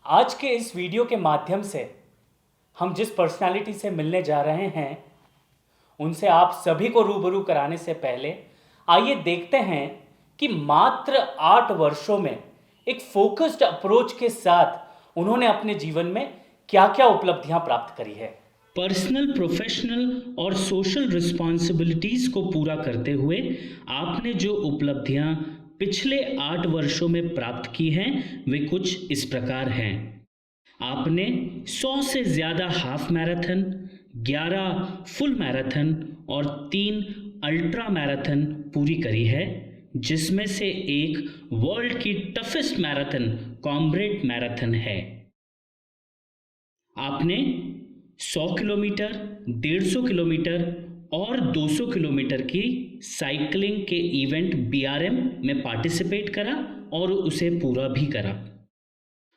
आज के इस वीडियो के माध्यम से हम जिस पर्सनालिटी से मिलने जा रहे हैं उनसे आप सभी को रूबरू कराने से पहले आइए देखते हैं कि मात्र 8 वर्षों में एक फोकस्ड अप्रोच के साथ उन्होंने अपने जीवन में क्या क्या उपलब्धियां प्राप्त करी है। पर्सनल, प्रोफेशनल और सोशल रिस्पॉन्सिबिलिटीज को पूरा करते हुए आपने जो उपलब्धियां पिछले 8 वर्षों में प्राप्त की हैं वे कुछ इस प्रकार हैं। आपने 100 से ज़्यादा हाफ मैराथन, 11 फुल मैराथन और 3 अल्ट्रा मैराथन पूरी करी है, जिसमें से एक वर्ल्ड की टफेस्ट मैराथन कॉमरेड मैराथन है। आपने 100 किलोमीटर, 150 किलोमीटर और 200 किलोमीटर की साइकिलिंग के इवेंट BRM में पार्टिसिपेट करा और उसे पूरा भी करा।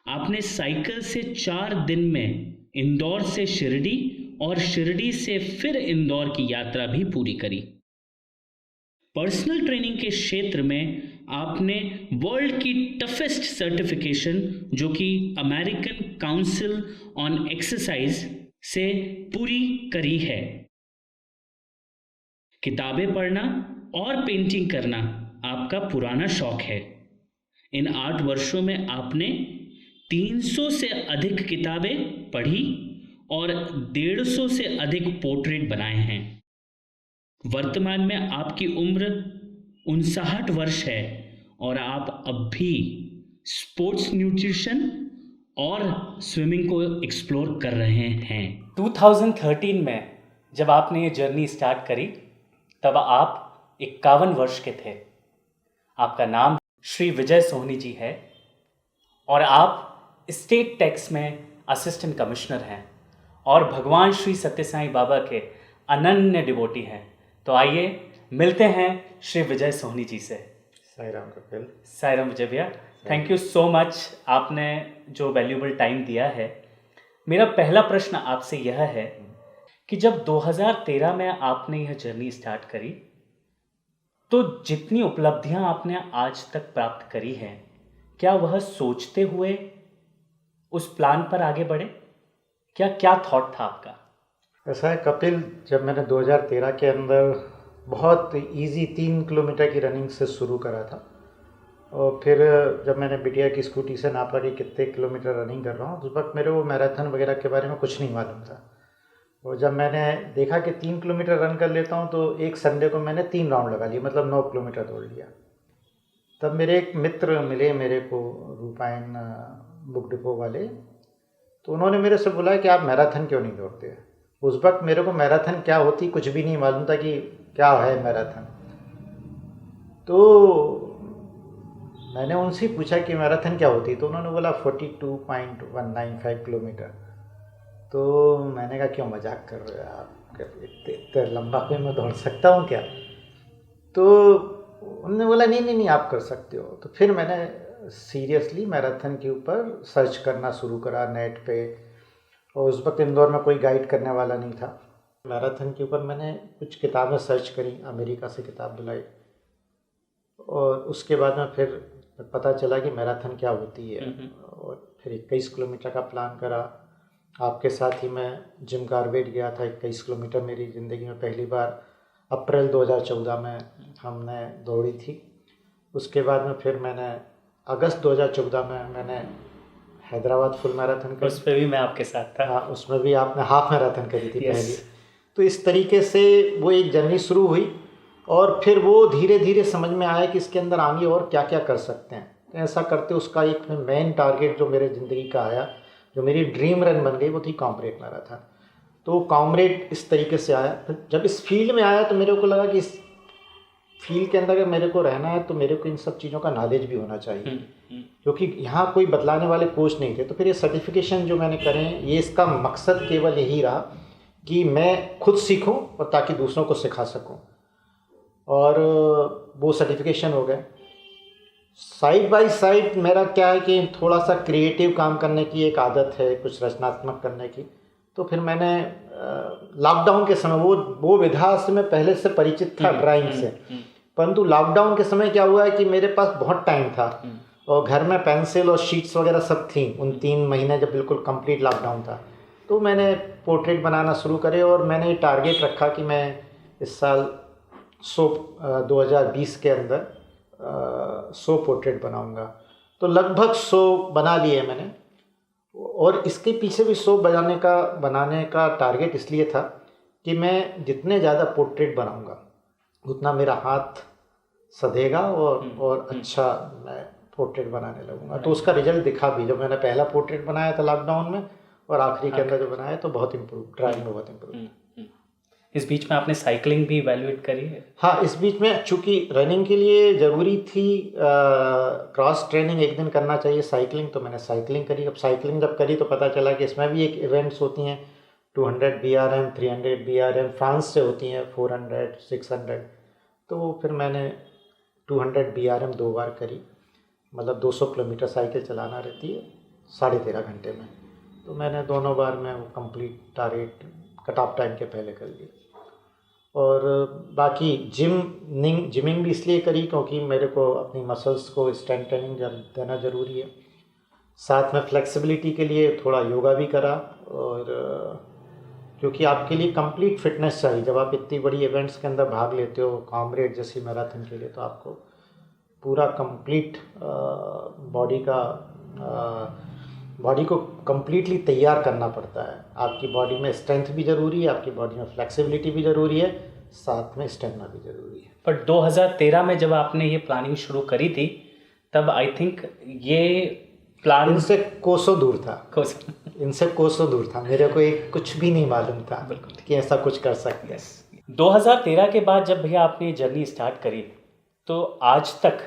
आपने साइकिल से 4 दिन में इंदौर से शिरडी और शिरडी से फिर इंदौर की यात्रा भी पूरी करी। पर्सनल ट्रेनिंग के क्षेत्र में आपने वर्ल्ड की टफेस्ट सर्टिफिकेशन जो कि अमेरिकन काउंसिल ऑन एक्सरसाइज से पूरी करी है। किताबें पढ़ना और पेंटिंग करना आपका पुराना शौक है। इन 8 वर्षों में आपने 300 से अधिक किताबें पढ़ी और 150 से अधिक पोर्ट्रेट बनाए हैं। वर्तमान में आपकी उम्र 59 वर्ष है और आप अब भी स्पोर्ट्स न्यूट्रिशन और स्विमिंग को एक्सप्लोर कर रहे हैं। 2013 में जब आपने ये जर्नी स्टार्ट करी तब आप 51 वर्ष के थे। आपका नाम श्री विजय सोहनी जी है और आप स्टेट टैक्स में असिस्टेंट कमिश्नर हैं और भगवान श्री सत्य साईं बाबा के अनन्य डिवोटी हैं। तो आइए मिलते हैं श्री विजय सोहनी जी से। साई राम कपिल। साई राम विजय भैया, थैंक यू सो मच, आपने जो वैल्यूबल टाइम दिया है। मेरा पहला प्रश्न आपसे यह है कि जब 2013 में आपने यह जर्नी स्टार्ट करी तो जितनी उपलब्धियां आपने आज तक प्राप्त करी हैं, क्या वह सोचते हुए उस प्लान पर आगे बढ़े? क्या थॉट था आपका? ऐसा है कपिल, जब मैंने 2013 के अंदर बहुत इजी 3 किलोमीटर की रनिंग से शुरू करा था और फिर जब मैंने बिटिया की स्कूटी से नापा कि कितने किलोमीटर रनिंग कर रहा हूँ, उस वक्त मेरे वो मैराथन वगैरह के बारे में कुछ नहीं मालूम था। और जब मैंने देखा कि 3 किलोमीटर रन कर लेता हूँ तो एक संडे को मैंने 3 राउंड लगा लिए, मतलब 9 किलोमीटर दौड़ लिया। तब मेरे एक मित्र मिले मेरे को, रूपायन बुक डिपो वाले, तो उन्होंने मेरे से बोला कि आप मैराथन क्यों नहीं दौड़ते। उस वक्त मेरे को मैराथन क्या होती कुछ भी नहीं मालूम था कि क्या है मैराथन। तो मैंने उनसे पूछा कि मैराथन क्या होती, तो उन्होंने बोला 42.195 किलोमीटर। तो मैंने कहा क्यों मजाक कर रहे हो आप, इतने लंबा कोई मैं दौड़ सकता हूँ क्या? तो उन्होंने बोला नहीं आप कर सकते हो। तो फिर मैंने सीरियसली मैराथन के ऊपर सर्च करना शुरू करा नेट पे, और उस वक्त इंदौर में कोई गाइड करने वाला नहीं था। मैराथन के ऊपर मैंने कुछ किताबें सर्च करी, अमेरिका से किताब बुलाई और उसके बाद में फिर पता चला कि मैराथन क्या होती है। और फिर 21 किलोमीटर का प्लान करा। आपके साथ ही मैं जिम कार्बेट गया था। 21 किलोमीटर मेरी ज़िंदगी में पहली बार अप्रैल 2014 में हमने दौड़ी थी। उसके बाद में फिर मैंने अगस्त 2014 में मैंने हैदराबाद फुल मैराथन करी। उस पर भी मैं आपके साथ था। हाँ, उसमें भी आपने हाफ मैराथन करी थी पहली। तो इस तरीके से वो एक जर्नी शुरू हुई और फिर वो धीरे धीरे समझ में आया कि इसके अंदर आगे और क्या क्या कर सकते हैं। तो ऐसा करते उसका एक मेन टारगेट जो मेरे ज़िंदगी का आया, जो मेरी ड्रीम रन बन गई, वो थी कॉमरेड मैराथन। तो कॉमरेड इस तरीके से आया। फिर जब इस फील्ड में आया तो मेरे को लगा कि इस फील्ड के अंदर अगर मेरे को रहना है तो मेरे को इन सब चीज़ों का नॉलेज भी होना चाहिए, क्योंकि यहाँ कोई बतलाने वाले कोच नहीं थे। तो फिर ये सर्टिफिकेशन जो मैंने करे, ये इसका मकसद केवल यही रहा कि मैं खुद सीखूं और ताकि दूसरों को सिखा सकूं, और वो सर्टिफिकेशन हो गए। साइड बाय साइड मेरा क्या है कि थोड़ा सा क्रिएटिव काम करने की एक आदत है, कुछ रचनात्मक करने की। तो फिर मैंने लॉकडाउन के समय वो विधा से मैं पहले से परिचित था ड्राइंग से, परंतु लॉकडाउन के समय क्या हुआ है कि मेरे पास बहुत टाइम था और घर में पेंसिल और शीट्स वगैरह सब थी उन 3 महीने जब बिल्कुल कंप्लीट लॉकडाउन था। तो मैंने पोर्ट्रेट बनाना शुरू करे और मैंने टारगेट रखा कि मैं इस साल 2020 के अंदर 100 पोर्ट्रेट बनाऊंगा। तो लगभग 100 बना लिए मैंने। और इसके पीछे भी 100 बनाने का टारगेट इसलिए था कि मैं जितने ज़्यादा पोर्ट्रेट बनाऊंगा उतना मेरा हाथ सधेगा और अच्छा मैं पोर्ट्रेट बनाने लगूंगा। तो उसका रिजल्ट दिखा भी। जब मैंने पहला पोर्ट्रेट बनाया था लॉकडाउन में और आखिरी के अंदर जो बनाया तो बहुत इम्प्रूव, ड्राइंग में बहुत इम्प्रूव। इस बीच में आपने साइकिलिंग भी इवैल्यूएट करी है? हाँ, इस बीच में चूँकि रनिंग के लिए ज़रूरी थी क्रॉस ट्रेनिंग एक दिन करना चाहिए साइकिलिंग, तो मैंने साइकिलिंग करी। अब साइकिलिंग जब करी तो पता चला कि इसमें भी एक इवेंट्स होती हैं 200 BRM, 300 BRM, फ्रांस से होती हैं 400, 600। तो फिर मैंने 200 BRM 2 बार करी, मतलब 200 किलोमीटर साइकिल चलाना रहती है 13.5 घंटे में। तो मैंने दोनों बार में वो complete target cut off time के पहले कर ली। और बाकी जिमिंग भी इसलिए करी क्योंकि मेरे को अपनी मसल्स को स्ट्रेंथनिंग देना ज़रूरी है। साथ में फ्लेक्सिबिलिटी के लिए थोड़ा योगा भी करा। और क्योंकि आपके लिए कंप्लीट फिटनेस चाहिए जब आप इतनी बड़ी इवेंट्स के अंदर भाग लेते हो, कॉमरेड जैसी मैराथन के लिए, तो आपको पूरा कंप्लीट बॉडी को कंप्लीटली तैयार करना पड़ता है। आपकी बॉडी में स्ट्रेंथ भी ज़रूरी है, आपकी बॉडी में फ्लेक्सिबिलिटी भी ज़रूरी है, साथ में स्टेमिना भी ज़रूरी है। पर 2013 में जब आपने ये प्लानिंग शुरू करी थी तब आई थिंक ये प्लान इनसे कोसों दूर था। मेरे को एक कुछ भी नहीं मालूम था कि ऐसा कुछ कर सकते हैं। 2013 के बाद जब भैया आपने ये जर्नी स्टार्ट करी तो आज तक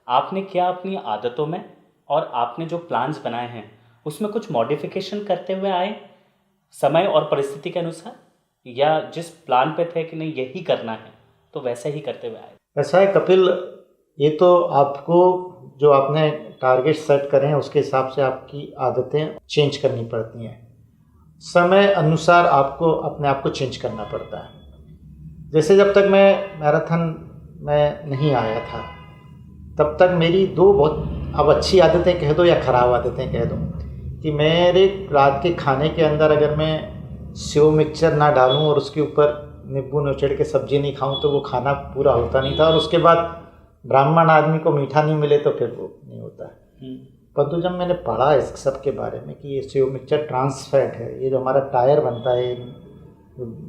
आपने क्या अपनी आदतों में और आपने जो प्लान्स बनाए हैं उसमें कुछ मॉडिफिकेशन करते हुए आए समय और परिस्थिति के अनुसार, या जिस प्लान पे थे कि नहीं यही करना है तो वैसे ही करते हुए आए? ऐसा है कपिल, ये तो आपको जो आपने टारगेट सेट करें उसके हिसाब से आपकी आदतें चेंज करनी पड़ती हैं। समय अनुसार आपको अपने आप को चेंज करना पड़ता है। जैसे जब तक मैं मैराथन में नहीं आया था तब तक मेरी 2 बहुत अब अच्छी आदतें कह दो या ख़राब आदतें कह दो कि मेरे रात के खाने के अंदर अगर मैं सेव मिक्सचर ना डालूं और उसके ऊपर नींबू निचोड़ के सब्ज़ी नहीं खाऊं तो वो खाना पूरा होता नहीं था। और उसके बाद ब्राह्मण आदमी को मीठा नहीं मिले तो फिर वो नहीं होता है। परंतु जब मैंने पढ़ा इस सब के बारे में कि ये सेव मिक्सचर ट्रांस फैट है, ये जो हमारा टायर बनता है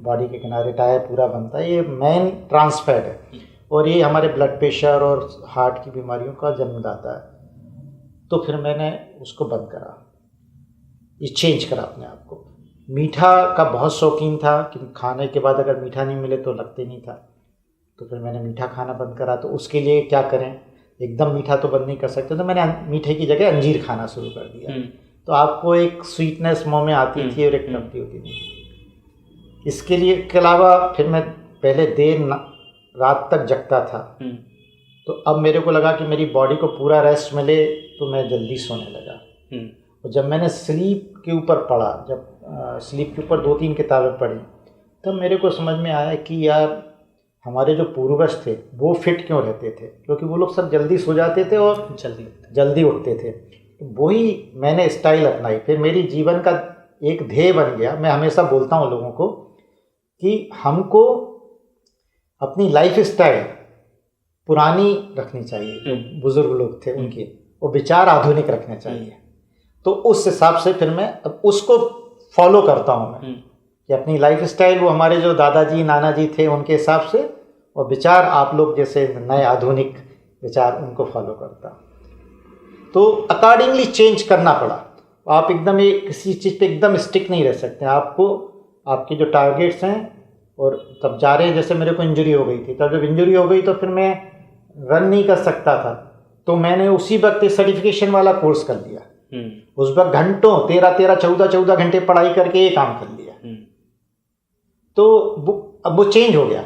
बॉडी के किनारे टायर पूरा बनता है, ये मेन ट्रांस फैट है और ये हमारे ब्लड प्रेशर और हार्ट की बीमारियों का जन्मदाता है। तो फिर मैंने उसको बंद करा, ये चेंज करा अपने आप को। मीठा का बहुत शौकीन था कि खाने के बाद अगर मीठा नहीं मिले तो लगते नहीं था, तो फिर मैंने मीठा खाना बंद करा। तो उसके लिए क्या करें, एकदम मीठा तो बंद नहीं कर सकते, तो मैंने मीठे की जगह अंजीर खाना शुरू कर दिया। तो आपको एक स्वीटनेस मुँह में आती थी और एक नमती होती थी। इसके लिए के अलावा फिर मैं पहले देर रात तक जगता था, तो अब मेरे को लगा कि मेरी बॉडी को पूरा रेस्ट मिले तो मैं जल्दी सोने लगा। और जब मैंने स्लीप के ऊपर पढ़ा, जब स्लीप के ऊपर 2-3 किताबें पढ़ी, तब मेरे को समझ में आया कि यार हमारे जो पूर्वज थे वो फिट क्यों रहते थे, क्योंकि वो लोग सब जल्दी सो जाते थे और जल्दी उठते थे। वही मैंने स्टाइल अपनाई, फिर मेरी जीवन का एक ध्येय बन गया। मैं हमेशा बोलता हूँ लोगों को कि हमको अपनी लाइफ स्टाइल पुरानी रखनी चाहिए, जो बुजुर्ग लोग थे उनके, वो विचार आधुनिक रखने चाहिए। तो उस हिसाब से फिर मैं अब उसको फॉलो करता हूँ मैं कि अपनी लाइफ स्टाइल वो हमारे जो दादाजी नाना जी थे उनके हिसाब से, और विचार आप लोग जैसे नए आधुनिक विचार उनको फॉलो करता। तो अकॉर्डिंगली चेंज करना पड़ा। आप एकदम किसी चीज़ पे एकदम स्टिक नहीं रह सकते। आपको आपके जो टारगेट्स हैं और तब जा रहे हैं, जैसे मेरे को इंजरी हो गई थी, तब जब इंजरी हो गई तो फिर मैं रन नहीं कर सकता था, तो मैंने उसी वक्त वो वाला कोर्स कर लिया। उस वक्त घंटों 13-14 घंटे पढ़ाई करके ये काम कर लिया। तो अब वो चेंज हो गया।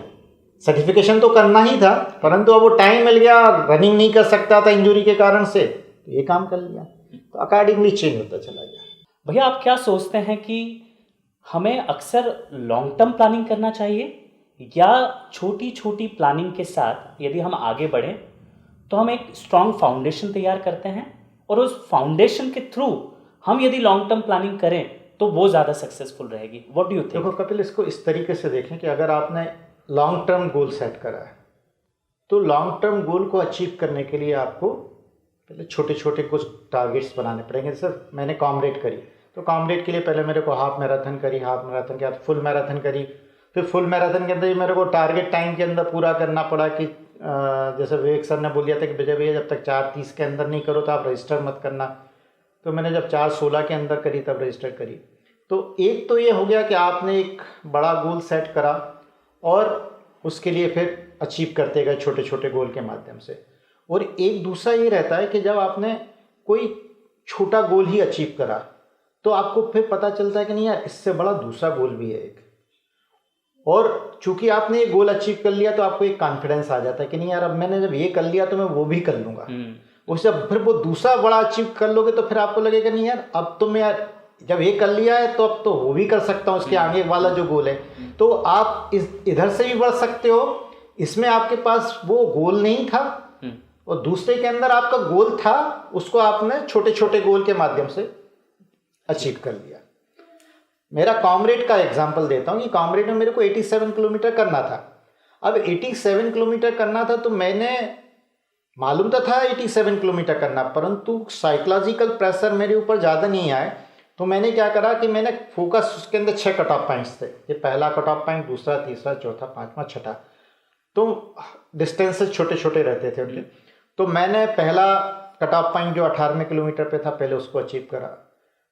सर्टिफिकेशन तो करना ही था, परंतु अब वो टाइम मिल गया, रनिंग नहीं कर सकता था इंजरी के कारण से, तो ये काम कर लिया। तो अकॉर्डिंगली चेंज होता चला गया। भैया आप क्या सोचते हैं कि हमें अक्सर लॉन्ग टर्म प्लानिंग करना चाहिए या छोटी प्लानिंग के साथ यदि हम आगे बढ़ें तो हम एक स्ट्रॉन्ग फाउंडेशन तैयार करते हैं और उस फाउंडेशन के थ्रू हम यदि लॉन्ग टर्म प्लानिंग करें तो वो ज़्यादा सक्सेसफुल रहेगी। व्हाट डू यू देखो थिंक? कपिल, इसको इस तरीके से देखें कि अगर आपने लॉन्ग टर्म गोल सेट करा है तो लॉन्ग टर्म गोल को अचीव करने के लिए आपको पहले छोटे छोटे कुछ टारगेट्स बनाने पड़ेंगे। जैसे मैंने कॉमरेड करी, तो कॉमरेड के लिए पहले मेरे को हाफ मैराथन करी, हाफ मैराथन के बाद फुल मैराथन करी, फिर फुल मैराथन के अंदर ही मेरे को टारगेट टाइम के अंदर पूरा करना पड़ा कि जैसे विवेक सर ने बोल दिया था कि विजय भैया जब तक 4:30 के अंदर नहीं करो तो आप रजिस्टर मत करना। तो मैंने जब 4:16 के अंदर करी तब रजिस्टर करी। तो एक तो ये हो गया कि आपने एक बड़ा गोल सेट करा और उसके लिए फिर अचीव करते गए छोटे छोटे गोल के माध्यम से। और एक दूसरा ये रहता है कि जब आपने कोई छोटा गोल ही अचीव करा तो आपको फिर पता चलता है कि नहीं यार, इससे बड़ा दूसरा गोल भी है एक, और चूंकि आपने ये गोल अचीव कर लिया तो आपको एक कॉन्फिडेंस आ जाता है कि नहीं यार, अब मैंने जब ये कर लिया तो मैं वो भी कर लूँगा। उससे फिर वो दूसरा बड़ा अचीव कर लोगे तो फिर आपको लगेगा नहीं यार, अब तो मैं यार जब ये कर लिया है तो अब तो वो भी कर सकता हूँ, उसके आगे वाला जो गोल है। तो आप इधर से भी बढ़ सकते हो, इसमें आपके पास वो गोल नहीं था और दूसरे के अंदर आपका गोल था, उसको आपने छोटे छोटे गोल के माध्यम से अचीव कर लिया। मेरा कॉमरेड का एग्जांपल देता हूँ कि कॉमरेड में मेरे को 87 किलोमीटर करना था। अब 87 किलोमीटर करना था तो मैंने मालूम तो था 87 किलोमीटर करना, परंतु साइकोलॉजिकल प्रेशर मेरे ऊपर ज़्यादा नहीं आए। तो मैंने क्या करा कि मैंने फोकस, उसके अंदर 6 कट ऑफ पॉइंट्स थे, ये पहला कट ऑफ पॉइंट, दूसरा, तीसरा, चौथा, पांचवा, छठा, तो डिस्टेंसेस छोटे छोटे रहते थे उनके। तो मैंने पहला कट ऑफ पॉइंट जो 18वें किलोमीटर पे था पहले उसको अचीव करा,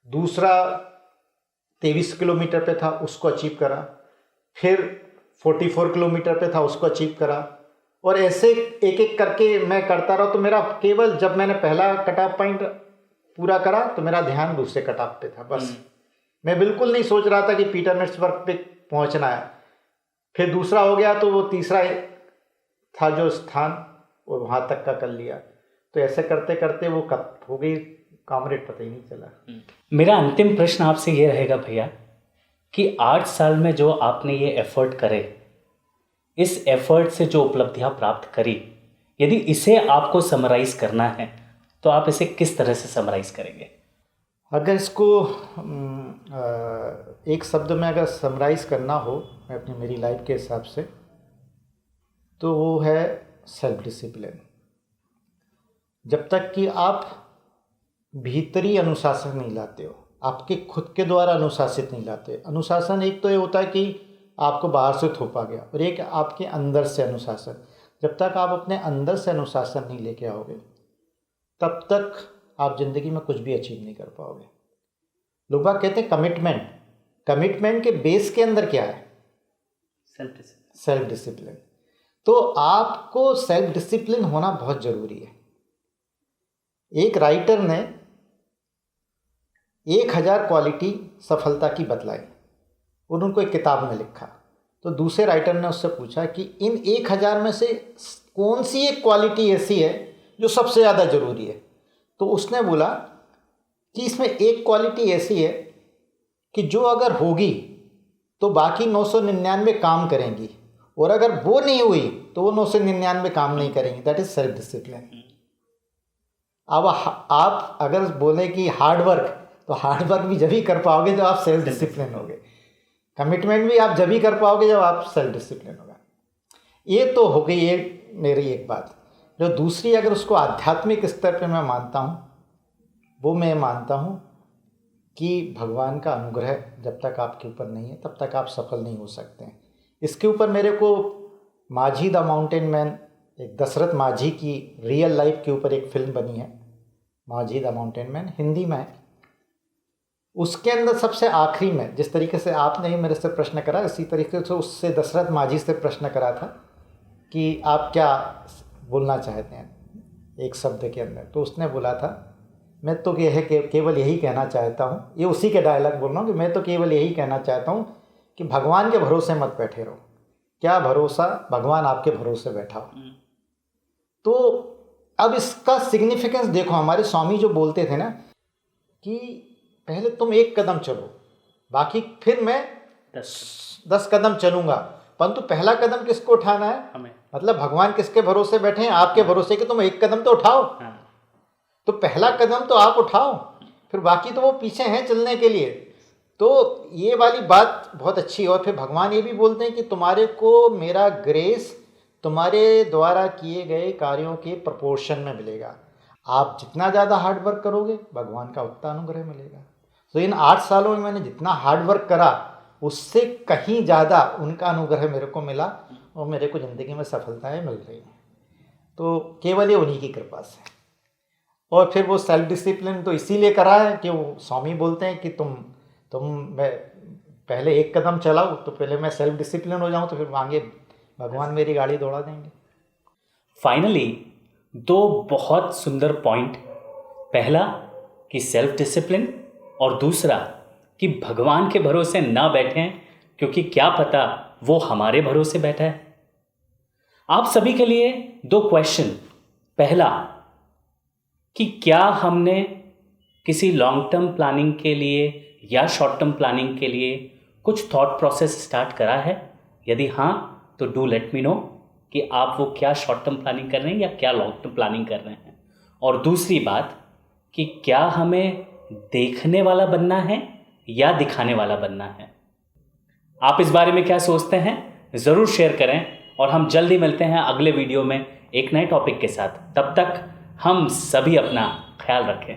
दूसरा 23 किलोमीटर पे था उसको अचीव करा, फिर 44 किलोमीटर पे था उसको अचीव करा, और ऐसे एक एक करके मैं करता रहा। तो मेरा केवल जब मैंने पहला कट ऑफ पॉइंट पूरा करा तो मेरा ध्यान दूसरे कट ऑफ पे था, बस मैं बिल्कुल नहीं सोच रहा था कि पीटरमार्ट्सबर्ग पे पहुंचना है। फिर दूसरा हो गया तो वो तीसरा था जो स्थान, वो वहाँ तक का कर लिया। तो ऐसे करते करते वो कब हो गई कॉमरेड, पता ही नहीं चला। मेरा अंतिम प्रश्न आपसे ये रहेगा भैया कि 8 साल में जो आपने ये एफर्ट करे, इस एफर्ट से जो उपलब्धियां प्राप्त करी, यदि इसे आपको समराइज करना है तो आप इसे किस तरह से समराइज करेंगे? अगर इसको एक शब्द में अगर समराइज करना हो मैं अपनी मेरी लाइफ के हिसाब से, तो वो है सेल्फ डिसिप्लिन। जब तक कि आप भीतरी अनुशासन नहीं लाते हो, आपके खुद के द्वारा अनुशासित नहीं लाते। अनुशासन एक तो ये होता है कि आपको बाहर से थोपा गया, और एक आपके अंदर से अनुशासन। जब तक आप अपने अंदर से अनुशासन नहीं लेके आओगे तब तक आप ज़िंदगी में कुछ भी अचीव नहीं कर पाओगे। लोग बाग कहते हैं कमिटमेंट, कमिटमेंट के बेस के अंदर क्या है? Self discipline. तो आपको सेल्फ डिसिप्लिन होना बहुत ज़रूरी है। एक राइटर ने 1000 क्वालिटी सफलता की बतलाई, उनको एक किताब में लिखा। तो दूसरे राइटर ने उससे पूछा कि इन 1000 में से कौन सी एक क्वालिटी ऐसी है जो सबसे ज़्यादा ज़रूरी है? तो उसने बोला कि इसमें एक क्वालिटी ऐसी है कि जो अगर होगी तो बाकी 999 काम करेंगी, और अगर वो नहीं हुई तो वो 999 काम नहीं करेंगी। That is self discipline. अब आप अगर बोले कि हार्ड वर्क, तो हार्ड वर्क भी जब ही कर पाओगे जब आप सेल्फ डिसिप्लिन होगे। कमिटमेंट भी आप जब ही कर पाओगे जब आप सेल्फ डिसिप्लिन होगा। ये तो हो गई ये मेरी एक बात। जो दूसरी, अगर उसको आध्यात्मिक स्तर पे मैं मानता हूँ, वो मैं मानता हूँ कि भगवान का अनुग्रह जब तक आपके ऊपर नहीं है तब तक आप सफल नहीं हो सकते हैं। इसके ऊपर मेरे को माझी द माउंटेन मैन, एक दशरथ माझी की रियल लाइफ के ऊपर एक फिल्म बनी है, माझी द माउंटेन मैन, हिंदी में है। उसके अंदर सबसे आखिरी में, जिस तरीके से आपने ही मेरे से प्रश्न करा, इसी तरीके से उससे दशरथ माझी से प्रश्न करा था कि आप क्या बोलना चाहते हैं एक शब्द के अंदर। तो उसने बोला था, मैं तो यह है कि केवल यही कहना चाहता हूँ, ये उसी के डायलॉग बोल रहा हूँ कि मैं तो केवल यही कहना चाहता हूँ कि भगवान के भरोसे मत बैठे रहो। क्या भरोसा, भगवान आपके भरोसे बैठा हो। तो अब इसका सिग्निफिकेंस देखो, हमारे स्वामी जो बोलते थे ना कि पहले तुम 1 कदम चलो, बाकी फिर मैं 10 कदम चलूँगा, परंतु पहला कदम किसको उठाना है? हमें। मतलब भगवान किसके भरोसे बैठे हैं? आपके भरोसे कि तुम 1 कदम तो उठाओ। तो पहला कदम तो आप उठाओ, फिर बाकी तो वो पीछे हैं चलने के लिए। तो ये वाली बात बहुत अच्छी है। और फिर भगवान ये भी बोलते हैं कि तुम्हारे को मेरा ग्रेस तुम्हारे द्वारा किए गए कार्यों के प्रपोर्शन में मिलेगा। आप जितना ज़्यादा हार्ड वर्क करोगे भगवान का उतना अनुग्रह मिलेगा। तो इन 8 सालों में मैंने जितना हार्ड वर्क करा उससे कहीं ज़्यादा उनका अनुग्रह मेरे को मिला और मेरे को ज़िंदगी में सफलताएं मिल रही हैं। तो केवल ये उन्हीं की कृपा से। और फिर वो सेल्फ डिसिप्लिन तो इसीलिए करा है कि वो स्वामी बोलते हैं कि मैं पहले एक कदम चलाऊँ तो पहले मैं सेल्फ डिसिप्लिन हो जाऊँ, तो फिर आगे भगवान मेरी गाड़ी दौड़ा देंगे। फाइनली 2 बहुत सुंदर पॉइंट, पहला कि सेल्फ डिसिप्लिन और दूसरा कि भगवान के भरोसे ना बैठें, क्योंकि क्या पता वो हमारे भरोसे बैठा है। आप सभी के लिए 2 क्वेश्चन। पहला कि क्या हमने किसी लॉन्ग टर्म प्लानिंग के लिए या शॉर्ट टर्म प्लानिंग के लिए कुछ थॉट प्रोसेस स्टार्ट करा है? यदि हाँ तो डू लेट मी नो कि आप वो क्या शॉर्ट टर्म प्लानिंग कर रहे हैं या क्या लॉन्ग टर्म प्लानिंग कर रहे हैं। और दूसरी बात कि क्या हमें देखने वाला बनना है या दिखाने वाला बनना है? आप इस बारे में क्या सोचते हैं ज़रूर शेयर करें, और हम जल्द ही मिलते हैं अगले वीडियो में एक नए टॉपिक के साथ। तब तक हम सभी अपना ख्याल रखें।